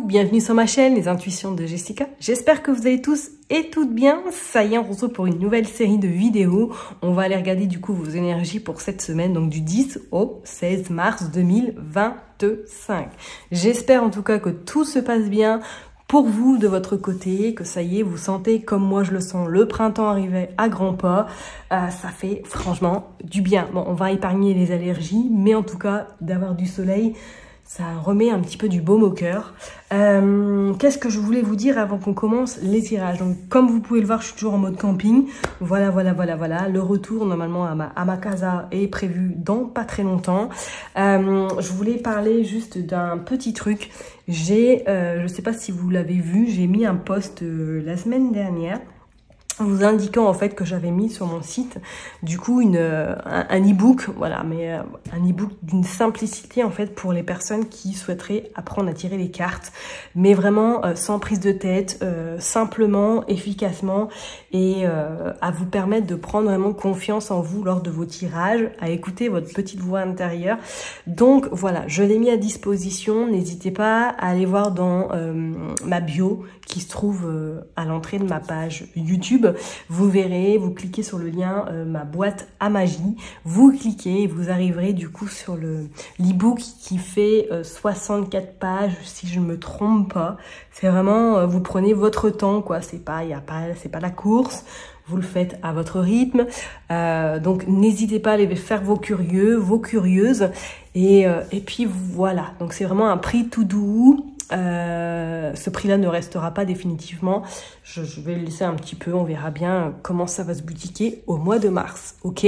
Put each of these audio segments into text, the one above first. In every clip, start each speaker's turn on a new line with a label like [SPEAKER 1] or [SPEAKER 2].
[SPEAKER 1] bienvenue sur ma chaîne, les intuitions de Jessica. J'espère que vous allez tous et toutes bien. Ça y est, on se retrouve pour une nouvelle série de vidéos. On va aller regarder du coup vos énergies pour cette semaine, donc du 10 au 16 mars 2025. J'espère en tout cas que tout se passe bien pour vous de votre côté, que ça y est, vous sentez comme moi je le sens, le printemps arrivait à grands pas. Ça fait franchement du bien. Bon, on va épargner les allergies, mais en tout cas, d'avoir du soleil, ça remet un petit peu du baume au cœur. Qu'est-ce que je voulais vous dire avant qu'on commence les tirages? Donc, comme vous pouvez le voir, je suis toujours en mode camping. Voilà. Le retour, normalement, à ma casa est prévu dans pas très longtemps. Je voulais parler juste d'un petit truc. Je sais pas si vous l'avez vu, j'ai mis un post la semaine dernière, vous indiquant en fait que j'avais mis sur mon site du coup un e-book, voilà, mais un e-book d'une simplicité en fait pour les personnes qui souhaiteraient apprendre à tirer les cartes, mais vraiment sans prise de tête, simplement, efficacement, et à vous permettre de prendre vraiment confiance en vous lors de vos tirages, à écouter votre petite voix intérieure. Donc voilà, je l'ai mis à disposition, n'hésitez pas à aller voir dans ma bio qui se trouve à l'entrée de ma page YouTube. Vous verrez, vous cliquez sur le lien ma boîte à magie, vous cliquez et vous arriverez du coup sur l'e-book qui fait 64 pages si je ne me trompe pas. C'est vraiment, vous prenez votre temps quoi, c'est pas la course. Vous le faites à votre rythme, donc n'hésitez pas à aller faire vos curieux, vos curieuses, et puis voilà. Donc c'est vraiment un prix tout doux. Ce prix-là ne restera pas définitivement. Je vais le laisser un petit peu, on verra bien comment ça va se boutiquer au mois de mars, ok?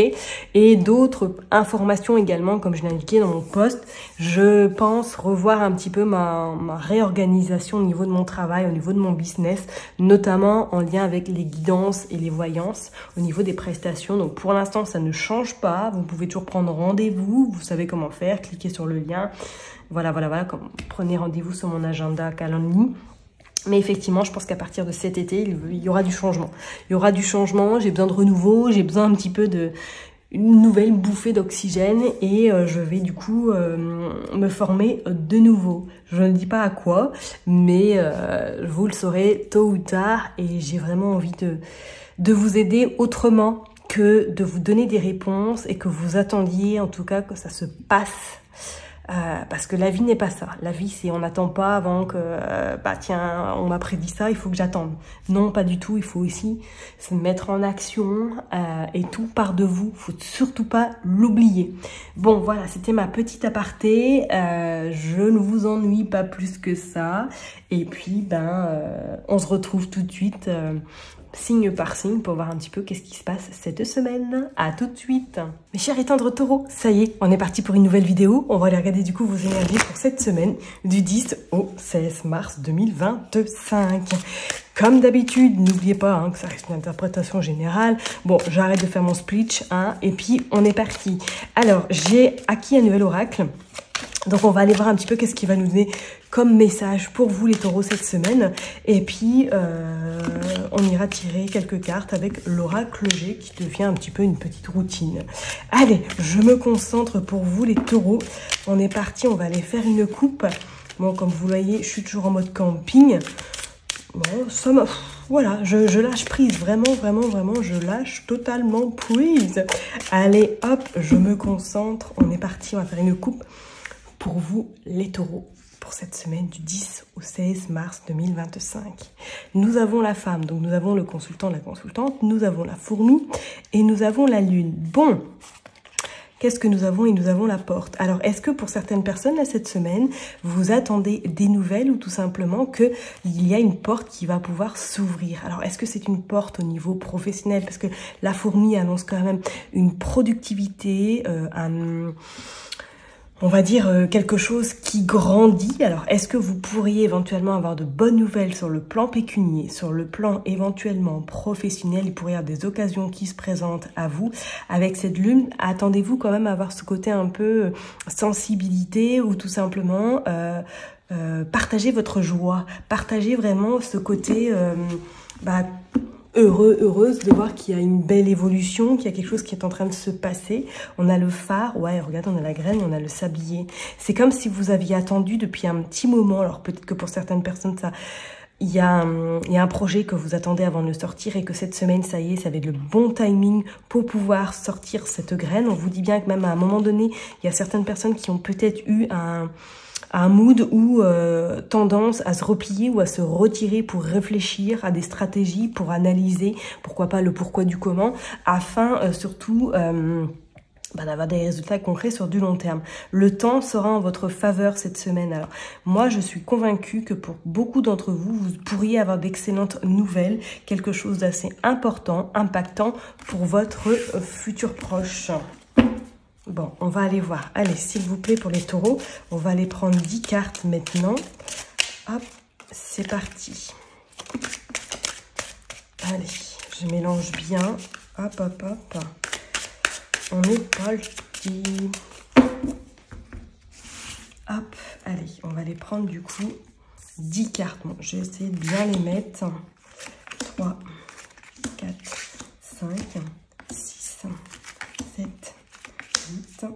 [SPEAKER 1] Et d'autres informations également, comme je l'ai indiqué dans mon post, je pense revoir un petit peu ma réorganisation au niveau de mon travail, au niveau de mon business, notamment en lien avec les guidances et les voyances au niveau des prestations. Donc pour l'instant, ça ne change pas. Vous pouvez toujours prendre rendez-vous, vous savez comment faire, cliquez sur le lien. Voilà, prenez rendez-vous sur mon agenda Calendly. Mais effectivement, je pense qu'à partir de cet été, il y aura du changement. Il y aura du changement, j'ai besoin de renouveau, j'ai besoin un petit peu une nouvelle bouffée d'oxygène, et je vais du coup me former de nouveau. Je ne dis pas à quoi, mais vous le saurez tôt ou tard, et j'ai vraiment envie de vous aider autrement que de vous donner des réponses et que vous attendiez en tout cas que ça se passe. Parce que la vie n'est pas ça. La vie, c'est on n'attend pas avant que, tiens, on m'a prédit ça, il faut que j'attende. Non, pas du tout. Il faut aussi se mettre en action, et tout part de vous. Faut surtout pas l'oublier. Bon, voilà, c'était ma petite aparté. Je ne vous ennuie pas plus que ça. Et puis, on se retrouve tout de suite, signe par signe, pour voir un petit peu qu'est-ce qui se passe cette semaine. À tout de suite. Mes chers et tendres taureaux, ça y est, on est parti pour une nouvelle vidéo. On va aller regarder du coup vos énergies pour cette semaine du 10 au 16 mars 2025. Comme d'habitude, n'oubliez pas que ça reste une interprétation générale. Bon, j'arrête de faire mon speech, et puis on est parti. Alors, j'ai acquis un nouvel oracle. Donc on va aller voir un petit peu qu'est-ce qui va nous donner comme message pour vous les taureaux cette semaine. Et puis on ira tirer quelques cartes avec l'oracle G qui devient un petit peu une petite routine. Allez, je me concentre pour vous les taureaux. On est parti, on va aller faire une coupe. Bon, comme vous voyez, je suis toujours en mode camping. Bon, voilà, je lâche prise, vraiment, je lâche totalement prise. Allez, hop, je me concentre. On est parti, on va faire une coupe pour vous les taureaux pour cette semaine du 10 au 16 mars 2025. Nous avons la femme, donc nous avons le consultant, la consultante, nous avons la fourmi et nous avons la lune. Bon, qu'est-ce que nous avons? Et nous avons la porte. Alors, est-ce que pour certaines personnes, là, cette semaine, vous attendez des nouvelles ou tout simplement qu'il y a une porte qui va pouvoir s'ouvrir? Alors, est-ce que c'est une porte au niveau professionnel? Parce que la fourmi annonce quand même une productivité, on va dire quelque chose qui grandit. Alors, est-ce que vous pourriez éventuellement avoir de bonnes nouvelles sur le plan pécunier, sur le plan éventuellement professionnel? Il pourrait y avoir des occasions qui se présentent à vous. Avec cette lune, attendez-vous quand même à avoir ce côté un peu sensibilité, ou tout simplement partagez votre joie. Partagez vraiment ce côté heureux, heureuse de voir qu'il y a une belle évolution, qu'il y a quelque chose qui est en train de se passer. On a le phare, ouais, regarde, on a la graine, on a le sablier. C'est comme si vous aviez attendu depuis un petit moment. Alors peut-être que pour certaines personnes, il y a un projet que vous attendez avant de le sortir et que cette semaine, ça y est, ça va être le bon timing pour pouvoir sortir cette graine. On vous dit bien que même à un moment donné, il y a certaines personnes qui ont peut-être eu un mood ou tendance à se replier ou à se retirer pour réfléchir à des stratégies, pour analyser, pourquoi pas le pourquoi du comment, afin surtout d'avoir des résultats concrets sur du long terme. Le temps sera en votre faveur cette semaine. Alors moi, je suis convaincue que pour beaucoup d'entre vous, vous pourriez avoir d'excellentes nouvelles, quelque chose d'assez important, impactant pour votre futur proche. Bon, on va aller voir. Allez, s'il vous plaît, pour les taureaux, on va aller prendre 10 cartes maintenant. Hop, c'est parti. Allez, je mélange bien. Hop, hop, hop. On est parti. Hop, allez, on va les prendre du coup 10 cartes. Bon, je vais essayer de bien les mettre. 3, 4, 5, 6, 7, 8,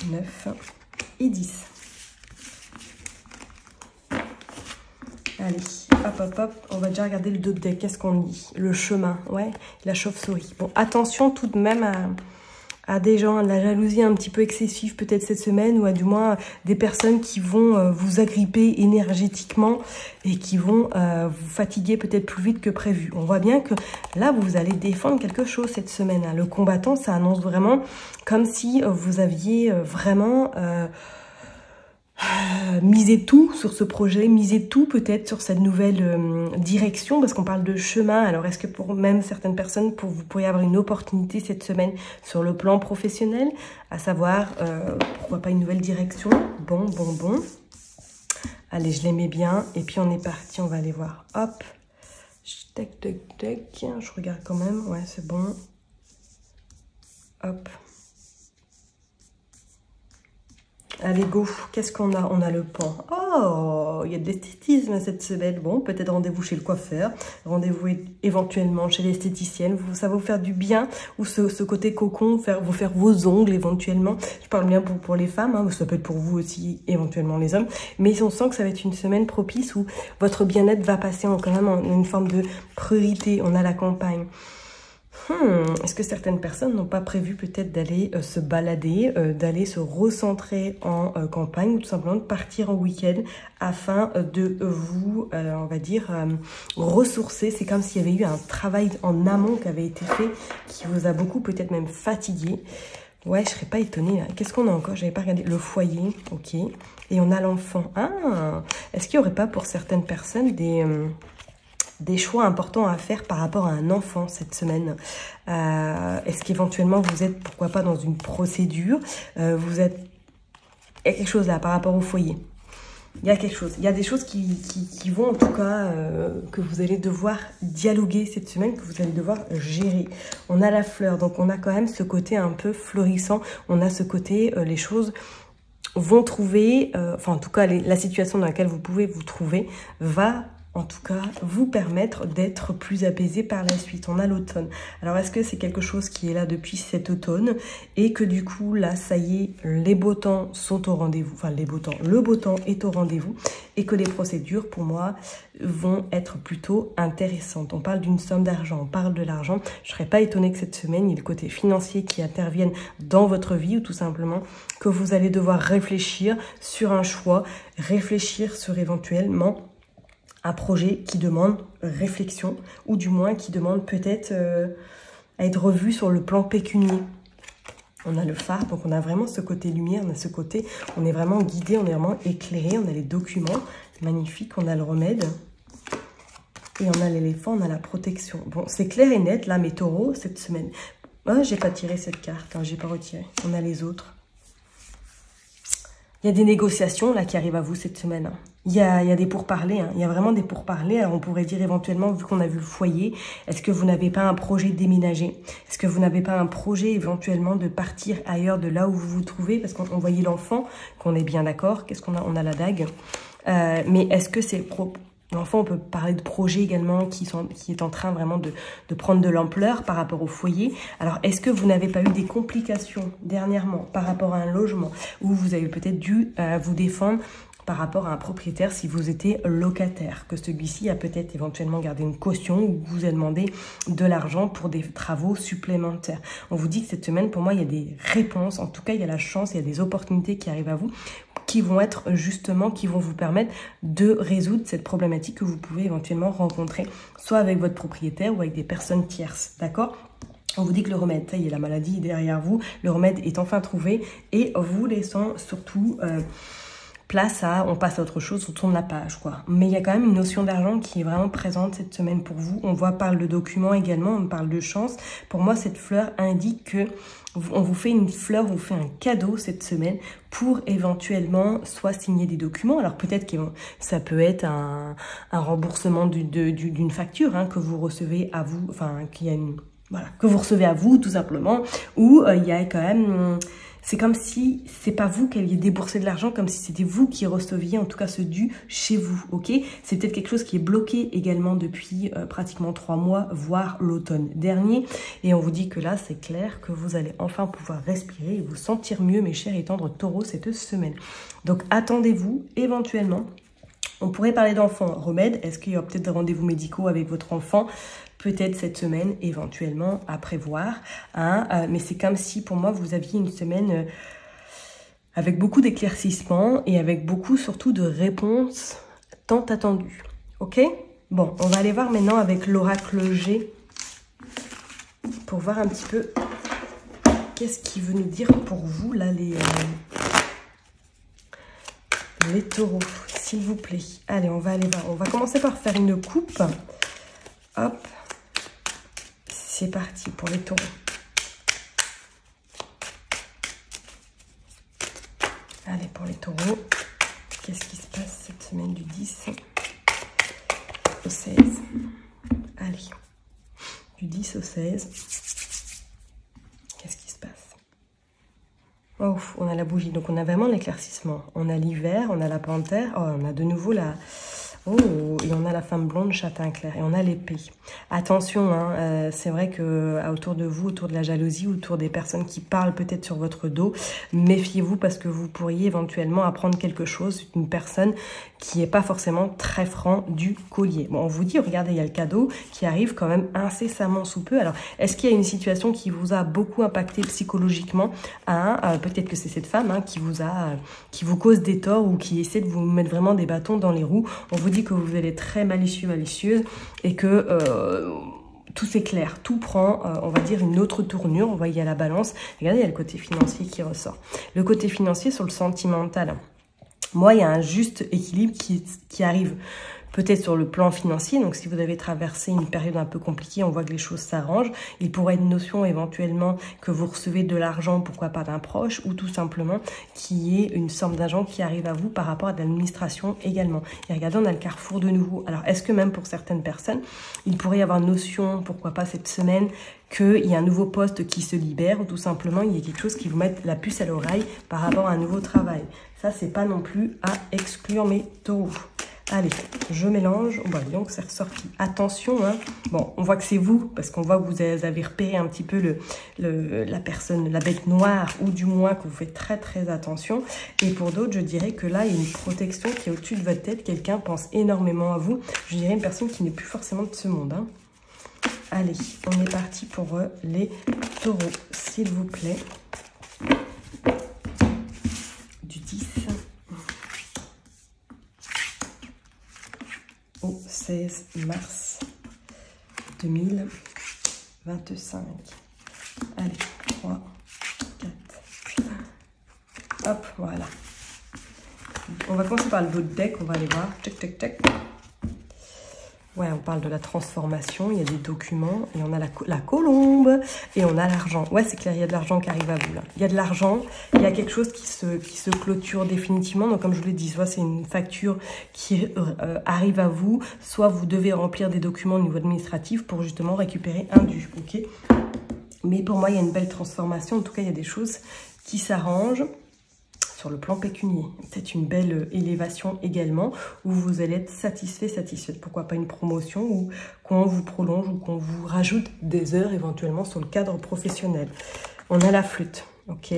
[SPEAKER 1] 9 et 10. Allez, hop, hop, hop, on va déjà regarder le dos de deck. Qu'est-ce qu'on dit? Le chemin, ouais, la chauve-souris. Bon, attention tout de même à des gens, à de la jalousie un petit peu excessive peut-être cette semaine, ou à du moins des personnes qui vont vous agripper énergétiquement et qui vont vous fatiguer peut-être plus vite que prévu. On voit bien que là, vous allez défendre quelque chose cette semaine. Hein. Le combattant, ça annonce vraiment comme si vous aviez vraiment... misez tout sur ce projet, misez tout peut-être sur cette nouvelle direction, parce qu'on parle de chemin. Alors est-ce que pour même certaines personnes, vous pourriez avoir une opportunité cette semaine sur le plan professionnel, à savoir, pourquoi pas une nouvelle direction. Bon. Allez, je les mets bien, et puis on est parti, on va aller voir. Hop, tac, je regarde quand même, ouais c'est bon. Hop. Allez, go. Qu'est-ce qu'on a? On a le pan. Oh, il y a de l'esthétisme cette semaine. Bon, peut-être rendez-vous chez le coiffeur. Rendez-vous éventuellement chez l'esthéticienne. Ça va vous faire du bien. Ou ce côté cocon, vous faire vos ongles éventuellement. Je parle bien pour les femmes. Hein. Ça peut être pour vous aussi, éventuellement les hommes. Mais on sent que ça va être une semaine propice où votre bien-être va passer quand même en une forme de priorité. On a la campagne. Est-ce que certaines personnes n'ont pas prévu peut-être d'aller se balader, d'aller se recentrer en campagne, ou tout simplement de partir en week-end afin de vous, on va dire, ressourcer? C'est comme s'il y avait eu un travail en amont qui avait été fait, qui vous a beaucoup peut-être même fatigué. Ouais, je serais pas étonnée. Qu'est-ce qu'on a encore? J'avais pas regardé. Le foyer, ok. Et on a l'enfant. Ah, est-ce qu'il n'y aurait pas pour certaines personnes des choix importants à faire par rapport à un enfant cette semaine? Est-ce qu'éventuellement vous êtes, pourquoi pas, dans une procédure? Il y a quelque chose là par rapport au foyer. Il y a quelque chose. Il y a des choses qui vont en tout cas, que vous allez devoir dialoguer cette semaine, que vous allez devoir gérer. On a la fleur, donc on a quand même ce côté un peu florissant. On a ce côté, les choses vont trouver, enfin en tout cas la situation dans laquelle vous pouvez vous trouver va en tout cas vous permettre d'être plus apaisé par la suite. On a l'automne. Alors est-ce que c'est quelque chose qui est là depuis cet automne et que du coup là ça y est, les beaux temps sont au rendez-vous, enfin les beaux temps, le beau temps est au rendez-vous et que les procédures pour moi vont être plutôt intéressantes. On parle d'une somme d'argent, on parle de l'argent. Je ne serais pas étonnée que cette semaine il y ait le côté financier qui intervienne dans votre vie, ou tout simplement que vous allez devoir réfléchir sur un choix, réfléchir sur éventuellement un projet qui demande réflexion, ou du moins qui demande peut-être à être revu sur le plan pécunier. On a le phare, donc on a vraiment ce côté lumière, on a ce côté, on est vraiment guidé, on est vraiment éclairé, on a les documents, magnifique, on a le remède, et on a l'éléphant, on a la protection. Bon, c'est clair et net, là, mes taureaux, cette semaine. Ah, j'ai pas tiré cette carte, hein, j'ai pas retiré. On a les autres. Il y a des négociations là qui arrivent à vous cette semaine. Hein. Il y a des pourparlers, hein. Il y a vraiment des pourparlers. Alors on pourrait dire éventuellement, vu qu'on a vu le foyer, est-ce que vous n'avez pas un projet de déménager? Est-ce que vous n'avez pas un projet éventuellement de partir ailleurs de là où vous vous trouvez? Parce qu'on voyait l'enfant, qu'on est bien d'accord. Qu'est-ce qu'on a? On a la dague. Mais est-ce que c'est L'enfant, on peut parler de projets également qui est en train vraiment de prendre de l'ampleur par rapport au foyer. Alors, est-ce que vous n'avez pas eu des complications dernièrement par rapport à un logement où vous avez peut-être dû vous défendre par rapport à un propriétaire si vous étiez locataire, que celui-ci a peut-être éventuellement gardé une caution ou vous a demandé de l'argent pour des travaux supplémentaires. On vous dit que cette semaine, pour moi, il y a des réponses, en tout cas, il y a la chance, il y a des opportunités qui arrivent à vous, qui vont être justement, qui vont vous permettre de résoudre cette problématique que vous pouvez éventuellement rencontrer, soit avec votre propriétaire ou avec des personnes tierces, d'accord ? On vous dit que le remède, ça y est, la maladie est derrière vous, le remède est enfin trouvé et vous laissant surtout place à, on passe à autre chose, on tourne la page, quoi. Mais il y a quand même une notion d'argent qui est vraiment présente cette semaine pour vous. On parle de documents également, on parle de chance. Pour moi, cette fleur indique que on vous fait une fleur, on vous fait un cadeau cette semaine pour éventuellement soit signer des documents. Alors peut-être que ça peut être un remboursement d'une facture hein, que vous recevez à vous, enfin qu'il y a une, voilà, que vous recevez à vous tout simplement, ou il y a quand même, c'est comme si c'est pas vous qui alliez débourser de l'argent, comme si c'était vous qui receviez en tout cas ce dû chez vous, ok? C'est peut-être quelque chose qui est bloqué également depuis pratiquement 3 mois, voire l'automne dernier. Et on vous dit que là, c'est clair que vous allez enfin pouvoir respirer et vous sentir mieux, mes chers et tendres taureaux, cette semaine. Donc attendez-vous éventuellement. On pourrait parler d'enfants remède. Est-ce qu'il y aura peut-être des rendez-vous médicaux avec votre enfant? Peut-être cette semaine, éventuellement, à prévoir. Hein, mais c'est comme si, pour moi, vous aviez une semaine avec beaucoup d'éclaircissements et avec beaucoup, surtout, de réponses tant attendues. Ok? Bon, on va aller voir maintenant avec l'oracle G pour voir un petit peu qu'est-ce qu'il veut nous dire pour vous, là, les taureaux, s'il vous plaît. Allez, on va aller voir. On va commencer par faire une coupe. Hop. C'est parti pour les taureaux. Allez, pour les taureaux, qu'est-ce qui se passe cette semaine du 10 au 16? Allez, du 10 au 16, qu'est-ce qui se passe? Oh, on a la bougie, donc on a vraiment l'éclaircissement. On a l'hiver, on a la panthère, oh, on a de nouveau la... Oh, et on a la femme blonde châtain clair et on a l'épée. Attention, hein, c'est vrai que autour de vous, autour de la jalousie, autour des personnes qui parlent peut-être sur votre dos, méfiez-vous parce que vous pourriez éventuellement apprendre quelque chose d'une personne qui n'est pas forcément très franc du collier. Bon, on vous dit, regardez, il y a le cadeau qui arrive quand même incessamment sous peu. Alors, est-ce qu'il y a une situation qui vous a beaucoup impacté psychologiquement? Peut-être que c'est cette femme hein, qui vous cause des torts ou qui essaie de vous mettre vraiment des bâtons dans les roues. On vous dit que vous allez très malicieuse et que tout s'éclaire, tout prend, on va dire, une autre tournure. On voit, il y a la balance. Regardez, il y a le côté financier qui ressort. Le côté financier sur le sentimental. Moi, il y a un juste équilibre qui arrive peut-être sur le plan financier. Donc, si vous avez traversé une période un peu compliquée, on voit que les choses s'arrangent. Il pourrait être une notion éventuellement que vous recevez de l'argent, pourquoi pas d'un proche, ou tout simplement qu'il y ait une somme d'argent qui arrive à vous par rapport à l'administration également. Et regardez, on a le carrefour de nouveau. Alors, est-ce que même pour certaines personnes, il pourrait y avoir une notion, pourquoi pas cette semaine, qu'il y a un nouveau poste qui se libère, ou tout simplement, il y a quelque chose qui vous mette la puce à l'oreille par rapport à un nouveau travail. Ça, c'est pas non plus à exclure mes taureaux. Allez, je mélange. Oh, bah, donc c'est ressorti. Attention, hein. Bon, on voit que c'est vous, parce qu'on voit que vous avez repéré un petit peu la personne, la bête noire, ou du moins que vous faites très très attention. Et pour d'autres, je dirais que là, il y a une protection qui est au-dessus de votre tête. Quelqu'un pense énormément à vous. Je dirais une personne qui n'est plus forcément de ce monde, hein. Allez, on est parti pour les taureaux, s'il vous plaît. Du 10 au 16 mars 2025. Allez, 3, 4, 5. Hop, voilà. On va commencer par le dos de deck, on va aller voir. Tchac, tchac, tchac. Ouais, on parle de la transformation, il y a des documents, et on a la colombe, et on a l'argent. Ouais, c'est clair, il y a de l'argent qui arrive à vous, là. Il y a de l'argent, il y a quelque chose qui se clôture définitivement. Donc, comme je vous l'ai dit, soit c'est une facture qui arrive à vous, soit vous devez remplir des documents au niveau administratif pour justement récupérer un dû, ok? Mais pour moi, il y a une belle transformation. En tout cas, il y a des choses qui s'arrangent. sur le plan pécunier. C'est une belle élévation également où vous allez être satisfait, satisfaite. Pourquoi pas une promotion ou qu'on vous prolonge ou qu'on vous rajoute des heures éventuellement sur le cadre professionnel. On a la flûte, ok.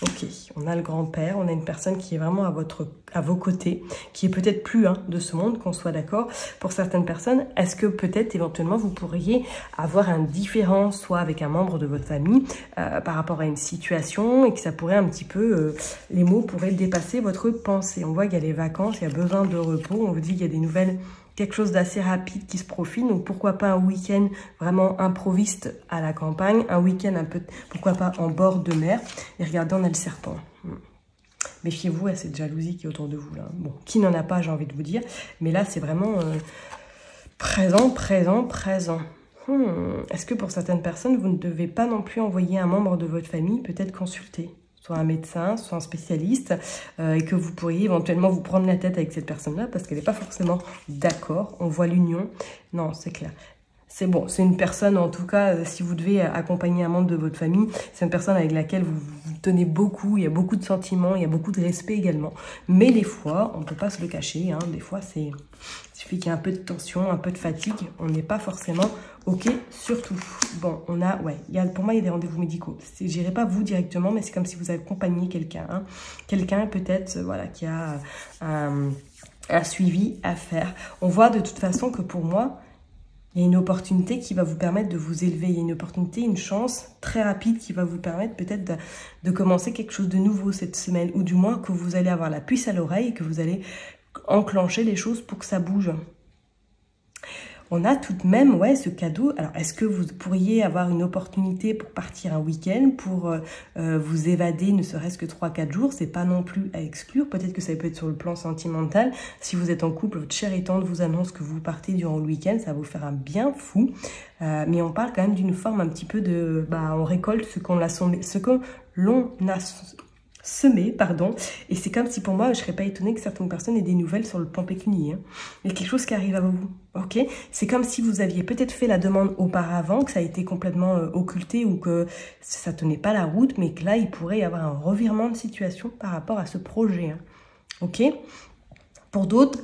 [SPEAKER 1] Ok, on a le grand-père, on a une personne qui est vraiment à vos côtés, qui est peut-être plus de ce monde, qu'on soit d'accord. Pour certaines personnes, est-ce que peut-être éventuellement vous pourriez avoir un différend, soit avec un membre de votre famille, par rapport à une situation, et que ça pourrait un petit peu, les mots pourraient dépasser votre pensée. On voit qu'il y a les vacances, il y a besoin de repos, on vous dit qu'il y a des nouvelles... quelque chose d'assez rapide qui se profile, donc pourquoi pas un week-end vraiment improviste à la campagne, un week-end un peu, pourquoi pas en bord de mer. Et regardez, on a le serpent. Méfiez-vous à cette jalousie qui est autour de vous là. Bon, qui n'en a pas, j'ai envie de vous dire, mais là c'est vraiment présent, présent, présent. Est-ce que pour certaines personnes, vous ne devez pas non plus envoyer un membre de votre famille peut-être consulter, soit un médecin, soit un spécialiste, et que vous pourriez éventuellement vous prendre la tête avec cette personne-là parce qu'elle n'est pas forcément d'accord. On voit l'union. Non, c'est clair. C'est bon, c'est une personne, en tout cas, si vous devez accompagner un membre de votre famille, c'est une personne avec laquelle vous tenez beaucoup, il y a beaucoup de sentiments, il y a beaucoup de respect également. Mais des fois, on ne peut pas se le cacher, des fois, il suffit qu'il y ait un peu de tension, un peu de fatigue, on n'est pas forcément OK sur tout. Bon, on a, pour moi, il y a des rendez-vous médicaux. Je n'irai pas vous directement, mais c'est comme si vous accompagniez quelqu'un. Quelqu'un peut-être, qui a un suivi à faire. On voit de toute façon que pour moi, il y a une opportunité qui va vous permettre de vous élever. Il y a une opportunité, une chance très rapide qui va vous permettre peut-être de commencer quelque chose de nouveau cette semaine. Ou du moins que vous allez avoir la puce à l'oreille et que vous allez enclencher les choses pour que ça bouge. On a tout de même, ce cadeau. Alors, est-ce que vous pourriez avoir une opportunité pour partir un week-end, pour vous évader, ne serait-ce que 3-4 jours? C'est pas non plus à exclure. Peut-être que ça peut être sur le plan sentimental. Si vous êtes en couple, votre cher et tendre vous annonce que vous partez durant le week-end. Ça va vous faire un bien fou. Mais on parle quand même d'une forme un petit peu de... on récolte ce qu'on a semé, et c'est comme si pour moi, je ne serais pas étonnée que certaines personnes aient des nouvelles sur le plan pécunier. Il y a quelque chose qui arrive à vous, ok? C'est comme si vous aviez peut-être fait la demande auparavant, que ça a été complètement occulté ou que ça tenait pas la route, mais que là, il pourrait y avoir un revirement de situation par rapport à ce projet, ok? Pour d'autres,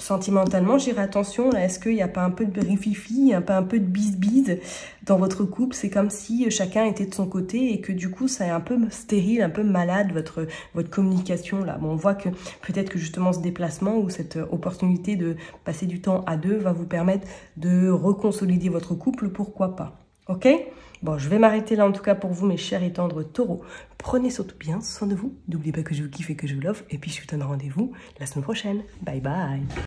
[SPEAKER 1] sentimentalement, j'irai attention, là, est-ce qu'il n'y a pas un peu de rififi, un peu de bise-bise dans votre couple? C'est comme si chacun était de son côté et que du coup, ça est un peu stérile, un peu malade, votre communication, là. Bon, on voit que peut-être que justement ce déplacement ou cette opportunité de passer du temps à deux va vous permettre de reconsolider votre couple, pourquoi pas, ok? Bon, je vais m'arrêter là en tout cas pour vous, mes chers et tendres taureaux. Prenez surtout bien soin de vous. N'oubliez pas que je vous kiffe et que je vous l'offre. Et puis, je vous donne rendez-vous la semaine prochaine. Bye bye.